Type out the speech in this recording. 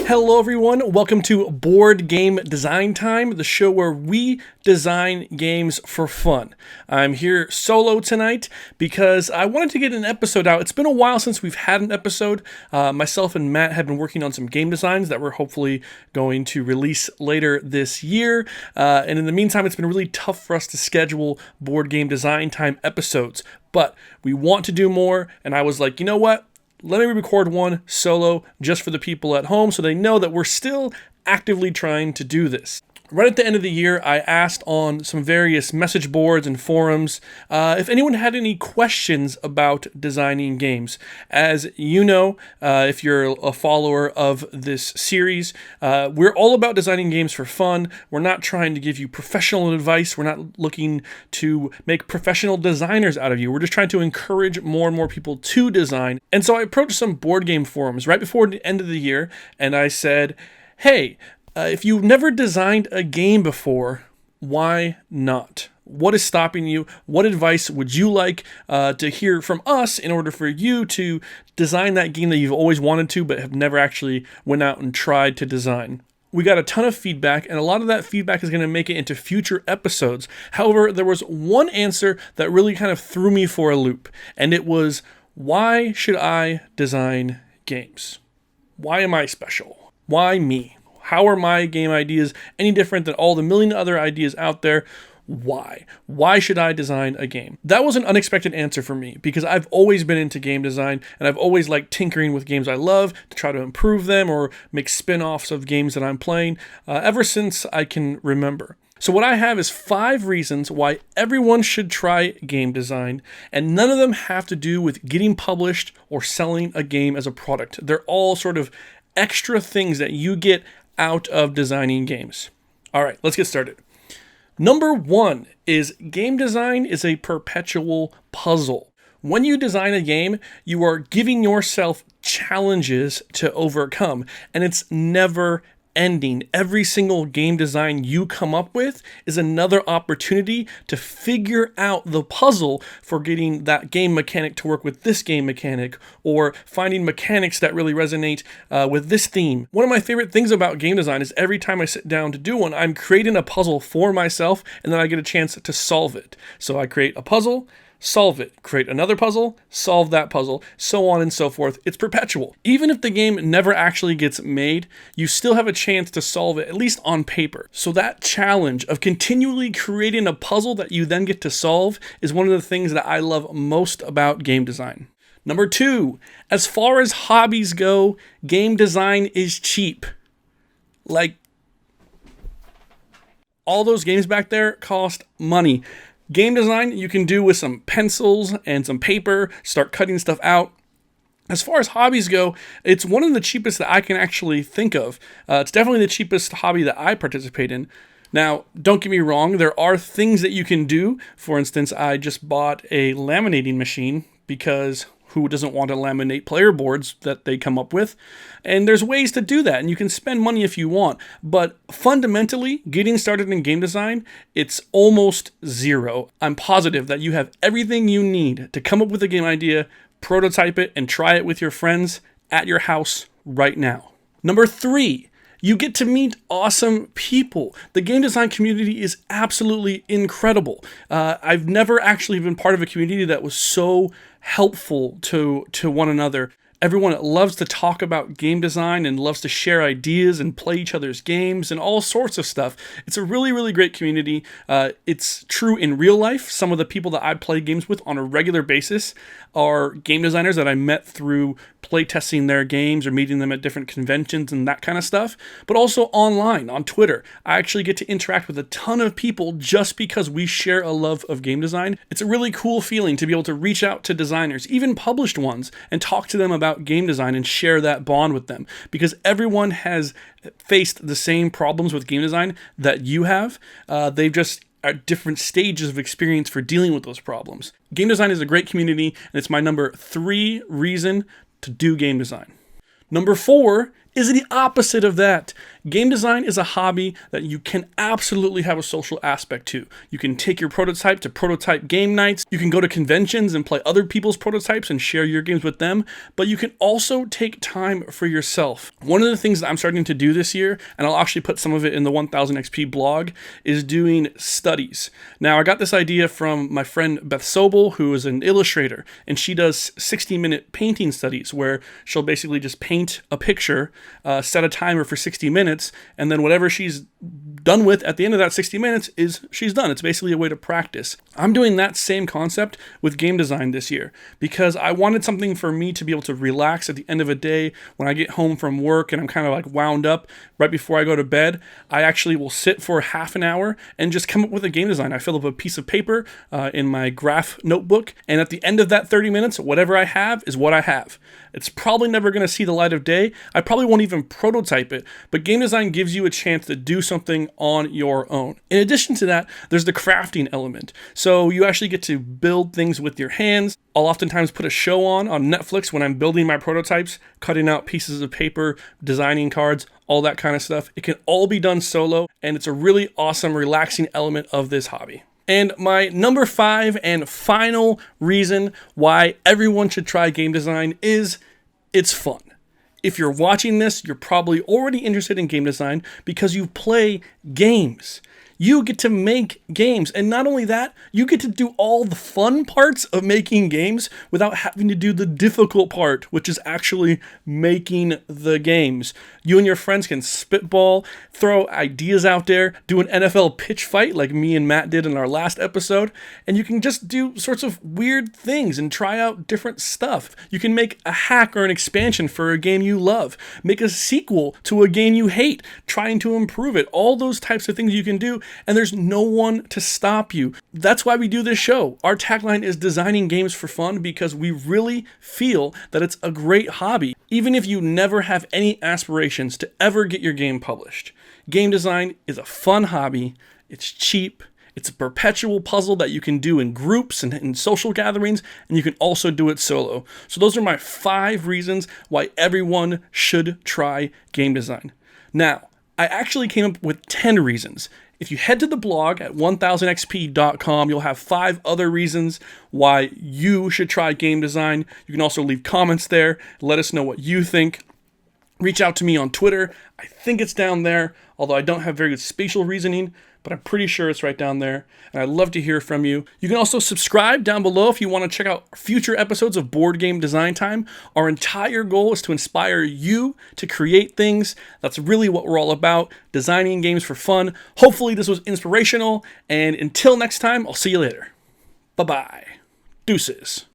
Hello everyone, welcome to Board Game Design Time, the show where we design games for fun. I'm here solo tonight because I wanted to get an episode out. It's been a while since we've had an episode. Myself and Matt have been working on some game designs that we're hopefully going to release later this year. And in the meantime, it's been really tough for us to schedule Board Game Design Time episodes. But we want to do more, and I was like, you know what? Let me record one solo just for the people at home so they know that we're still actively trying to do this. Right at the end of the year, I asked on some various message boards and forums if anyone had any questions about designing games. As you know, if you're a follower of this series, we're all about designing games for fun. We're not trying to give you professional advice. We're not looking to make professional designers out of you. We're just trying to encourage more and more people to design. And so I approached some board game forums right before the end of the year, and I said, hey, if you've never designed a game before, why not? What is stopping you? What advice would you like to hear from us in order for you to design that game that you've always wanted to but have never actually went out and tried to design? We got a ton of feedback, and a lot of that feedback is going to make it into future episodes. However, there was one answer that really kind of threw me for a loop, and it was, why should I design games? Why am I special? Why me? How are my game ideas any different than all the million other ideas out there? Why? Why should I design a game? That was an unexpected answer for me because I've always been into game design and I've always liked tinkering with games I love to try to improve them or make spin-offs of games that I'm playing ever since I can remember. So what I have is 5 reasons why everyone should try game design, and none of them have to do with getting published or selling a game as a product. They're all sort of extra things that you get out of designing games. All right, let's get started. Number 1 is game design is a perpetual puzzle. When you design a game, you are giving yourself challenges to overcome, and it's never ending. Every single game design you come up with is another opportunity to figure out the puzzle for getting that game mechanic to work with this game mechanic, or finding mechanics that really resonate with this theme. One of my favorite things about game design is every time I sit down to do one, I'm creating a puzzle for myself, and then I get a chance to solve it. So I create a puzzle, solve it, create another puzzle, solve that puzzle, so on and so forth. It's perpetual. Even if the game never actually gets made, you still have a chance to solve it, at least on paper. So that challenge of continually creating a puzzle that you then get to solve is one of the things that I love most about game design. Number 2, as far as hobbies go, game design is cheap. Like, all those games back there cost money. Game design you can do with some pencils and some paper, start cutting stuff out. As far as hobbies go, it's one of the cheapest that I can actually think of. It's definitely the cheapest hobby that I participate in. Now, don't get me wrong, there are things that you can do. For instance, I just bought a laminating machine because who doesn't want to laminate player boards that they come up with? And there's ways to do that, and you can spend money if you want. But fundamentally, getting started in game design, it's almost zero. I'm positive that you have everything you need to come up with a game idea, prototype it, and try it with your friends at your house right now. Number 3, you get to meet awesome people. The game design community is absolutely incredible. I've never actually been part of a community that was so helpful to one another. Everyone loves to talk about game design and loves to share ideas and play each other's games and all sorts of stuff. It's a really, really great community. It's true in real life. Some of the people that I play games with on a regular basis are game designers that I met through playtesting their games or meeting them at different conventions and that kind of stuff, but also online, on Twitter. I actually get to interact with a ton of people just because we share a love of game design. It's a really cool feeling to be able to reach out to designers, even published ones, and talk to them about game design and share that bond with them, because everyone has faced the same problems with game design that you have. They've just at different stages of experience for dealing with those problems. Game design is a great community, and it's my number 3 reason to do game design. Number 4 is the opposite of that. Game design is a hobby that you can absolutely have a social aspect to. You can take your prototype to prototype game nights. You can go to conventions and play other people's prototypes and share your games with them. But you can also take time for yourself. One of the things that I'm starting to do this year, and I'll actually put some of it in the 1000 XP blog, is doing studies. Now, I got this idea from my friend Beth Sobel, who is an illustrator, and she does 60-minute painting studies where she'll basically just paint a picture, set a timer for 60 minutes, and then whatever she's done with at the end of that 60 minutes is she's done. It's basically a way to practice. I'm doing that same concept with game design this year because I wanted something for me to be able to relax at the end of a day when I get home from work and I'm kind of like wound up right before I go to bed. I actually will sit for half an hour and just come up with a game design. I fill up a piece of paper in my graph notebook, and at the end of that 30 minutes, whatever I have is what I have. It's probably never going to see the light of day. I probably won't even prototype it, but game design gives you a chance to do something on your own. In addition to that, there's the crafting element. So you actually get to build things with your hands. I'll oftentimes put a show on Netflix when I'm building my prototypes, cutting out pieces of paper, designing cards, all that kind of stuff. It can all be done solo, and it's a really awesome, relaxing element of this hobby. And my number 5 and final reason why everyone should try game design is it's fun. If you're watching this, you're probably already interested in game design because you play games. You get to make games. And not only that, you get to do all the fun parts of making games without having to do the difficult part, which is actually making the games. You and your friends can spitball, throw ideas out there, do an NFL pitch fight like me and Matt did in our last episode, and you can just do sorts of weird things and try out different stuff. You can make a hack or an expansion for a game you love, make a sequel to a game you hate, trying to improve it. All those types of things you can do, and there's no one to stop you. That's why we do this show. Our tagline is designing games for fun because we really feel that it's a great hobby, even if you never have any aspirations to ever get your game published. Game design is a fun hobby. It's cheap. It's a perpetual puzzle that you can do in groups and in social gatherings, and you can also do it solo. So those are my 5 reasons why everyone should try game design. Now, I actually came up with 10 reasons. If you head to the blog at 1000xp.com, you'll have 5 other reasons why you should try game design. You can also leave comments there. Let us know what you think. Reach out to me on Twitter. I think it's down there, although I don't have very good spatial reasoning, but I'm pretty sure it's right down there, and I'd love to hear from you. You can also subscribe down below if you want to check out future episodes of Board Game Design Time. Our entire goal is to inspire you to create things. That's really what we're all about, designing games for fun. Hopefully this was inspirational, and until next time, I'll see you later. Bye-bye. Deuces.